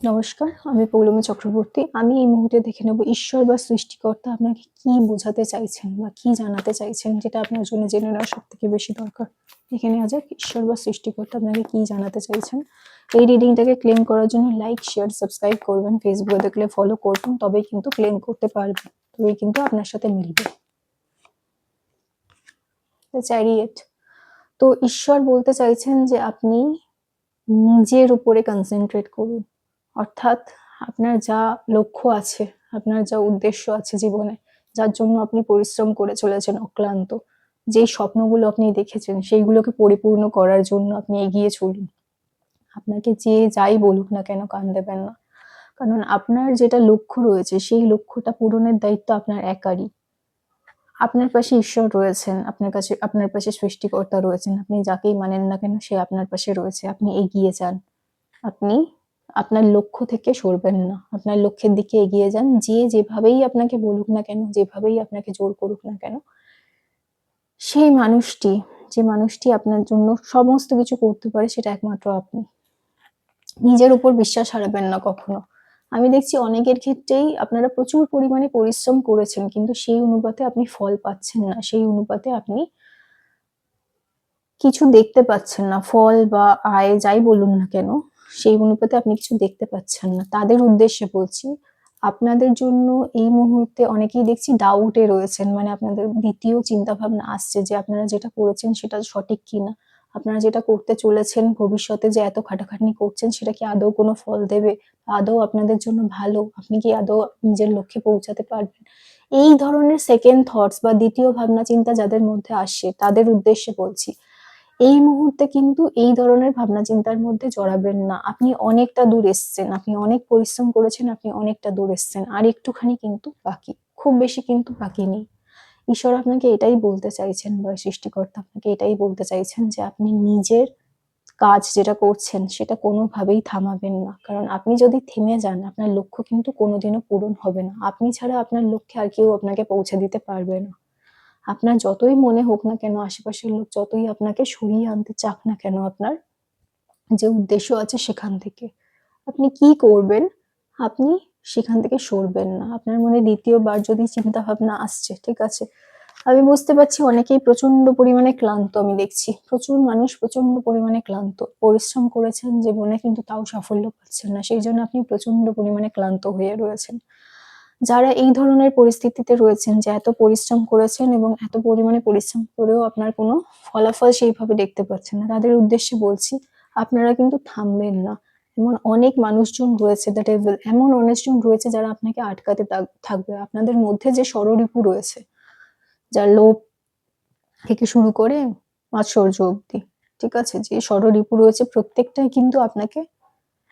নমস্কার, আমি পৌলমী চক্রবর্তী। আমি এই মুহূর্তে দেখে নেব ঈশ্বর বা সৃষ্টিকর্তা আপনাকে কি বোঝাতে চাইছেন বা কি জানাতে চাইছেন, যেটা আপনার জন্য জেনে নেওয়া সবথেকে বেশি দরকার। দেখে নেওয়া যাক ঈশ্বর বা সৃষ্টিকর্তা আপনাকে কি জানাতে চাইছেন। এই রিডিংটাকে ক্লেম করার জন্য লাইক, শেয়ার, সাবস্ক্রাইব করবেন। ফেসবুকে দেখলে ফলো করবেন, তবেই কিন্তু ক্লেম করতে পারবেন, তবেই কিন্তু আপনার সাথে মিলবে। চ্যারিয়েট। তো ঈশ্বর বলতে চাইছেন যে আপনি নিজের উপরে কনসেন্ট্রেট করুন। অর্থাৎ আপনার যা লক্ষ্য আছে, আপনার যা উদ্দেশ্য আছে জীবনে, যার জন্য আপনি পরিশ্রম করে চলেছেন অক্লান্ত, যেই স্বপ্নগুলো আপনি দেখেছেন সেইগুলোকে পরিপূর্ণ করার জন্য আপনি এগিয়ে চলুন। আপনাকে যে যাই বলুক না কেন কান দেবেন না, কারণ আপনার যেটা লক্ষ্য রয়েছে সেই লক্ষ্যটা পূরণের দায়িত্ব আপনার একারই। আপনার পাশে ঈশ্বর রয়েছেন, আপনার পাশে সৃষ্টিকর্তা রয়েছেন। আপনি যাকেই মানেন না কেন সে আপনার পাশে রয়েছে। আপনি এগিয়ে যান। আপনি আপনার লক্ষ্য থেকে সরবেন না। আপনার লক্ষ্যের দিকে এগিয়ে যান। যে যেভাবেই আপনাকে বলুক না কেন, যেভাবেই আপনাকে জোর করুক না কেন, সেই মানুষটি, যে মানুষটি আপনার জন্য সমস্ত কিছু করতে পারে সেটা একমাত্র আপনি। নিজের উপর বিশ্বাস হারাবেন না কখনো। আমি দেখছি অনেকের ক্ষেত্রেই আপনারা প্রচুর পরিমাণে পরিশ্রম করেছেন, কিন্তু সেই অনুপাতে আপনি ফল পাচ্ছেন না। সেই অনুপাতে আপনি কিছু দেখতে পাচ্ছেন না। ফল বা আয় যাই বলুন না কেন, সেই অনুপাতে আপনি কিছু দেখতে পাচ্ছেন না। তাদের উদ্দেশ্যে বলছি, আপনাদের জন্য এই মুহূর্তে অনেকেই দেখছি ডাউটে রয়েছেন। মানে আপনাদের দ্বিতীয় চিন্তাভাবনা আসছে যে আপনারা যেটা করেছেন সেটা সঠিক কিনা। আপনারা যেটা করতে চলেছেন ভবিষ্যতে, যে এত খাটাখাটনি করছেন, সেটা কি আদৌ কোনো ফল দেবে? আদৌ আপনাদের জন্য ভালো? আপনি কি আদৌ নিজের লক্ষ্যে পৌঁছাতে পারবেন? এই ধরনের সেকেন্ড থটস বা দ্বিতীয় ভাবনা চিন্তা যাদের মধ্যে আসে, তাদের উদ্দেশ্যে বলছি, এই মুহূর্তে কিন্তু এই ধরনের ভাবনা চিন্তার মধ্যে জড়াবেন না। আপনি অনেকটা দূর এসছেন, আপনি অনেক পরিশ্রম করেছেন, আপনি অনেকটা দূর এসছেন। আর একটুখানি কিন্তু বাকি, খুব বেশি কিন্তু বাকি নেই। ঈশ্বর আপনাকে এটাই বলতে চাইছেন বা সৃষ্টিকর্তা আপনাকে এটাই বলতে চাইছেন যে আপনি নিজের কাজ যেটা করছেন সেটা কোনোভাবেই থামাবেন না। কারণ আপনি যদি থেমে যান, আপনার লক্ষ্য কিন্তু কোনোদিনও পূরণ হবে না। আপনি ছাড়া আপনার লক্ষ্যে আর কেউ আপনাকে পৌঁছে দিতে পারবে না। আপনার যতই মনে হোক না কেন, আশেপাশের লোক যতই আপনাকে সরিয়ে আনতে চাক না কেন আপনার যে উদ্দেশ্য আছে সেখান থেকে, আপনি কি করবেন, আপনি সেখান থেকে সরবেন না। আপনার মনে দ্বিতীয়বার যদি চিন্তা ভাবনা আসছে, ঠিক আছে, আমি বুঝতে পারছি অনেকেই প্রচন্ড পরিমাণে ক্লান্ত। আমি দেখছি প্রচুর মানুষ প্রচন্ড পরিমাণে ক্লান্ত, পরিশ্রম করেছেন জীবনে কিন্তু তাও সাফল্য পাচ্ছেন না। সেই জন্য আপনি প্রচন্ড পরিমাণে ক্লান্ত হয়ে রয়েছেন। যারা এই ধরনের পরিস্থিতিতে রয়েছেন, যে এত পরিশ্রম করেছেন এবং এত পরিমাণে পরিশ্রম করেও আপনার কোনো ফলাফল সেইভাবে দেখতে পাচ্ছেন না, তাদের উদ্দেশ্যে বলছি, আপনারা কিন্তু থামবেন না। এমন অনেক মানুষজন রয়েছে, দ্য ডেভিল, এমন অনেকজন রয়েছে যারা আপনাকে আটকাতে থাকবে। আপনাদের মধ্যে যে ষড়রিপু রয়েছে, যার লোভ থেকে শুরু করে মাৎসর্য অব্দি, ঠিক আছে, যে ষড়রিপু রয়েছে প্রত্যেকটাই কিন্তু আপনাকে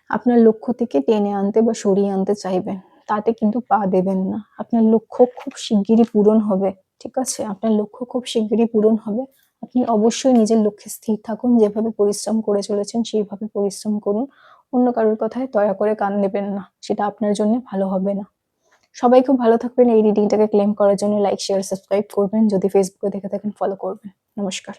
আপনার লক্ষ্য থেকে টেনে আনতে বা সরিয়ে আনতে চাইবেন। তাতে কিন্তু পা দেবেন না। আপনার লক্ষ্য খুব শিগগিরই পূরণ হবে, ঠিক আছে? আপনার লক্ষ্য খুব শিগগিরই পূরণ হবে। আপনি অবশ্যই নিজের লক্ষ্যে স্থির থাকুন। যেভাবে পরিশ্রম করে চলেছেন সেইভাবে পরিশ্রম করুন। অন্য কারোর কথায় দয়া করে কান দেবেন না। সেটা আপনার জন্য ভালো হবে না। সবাই খুব ভালো থাকবেন। এই রিডিংটাকে ক্লেম করার জন্য লাইক, শেয়ার, সাবস্ক্রাইব করবেন। যদি ফেসবুকে দেখে থাকেন ফলো করবেন। নমস্কার।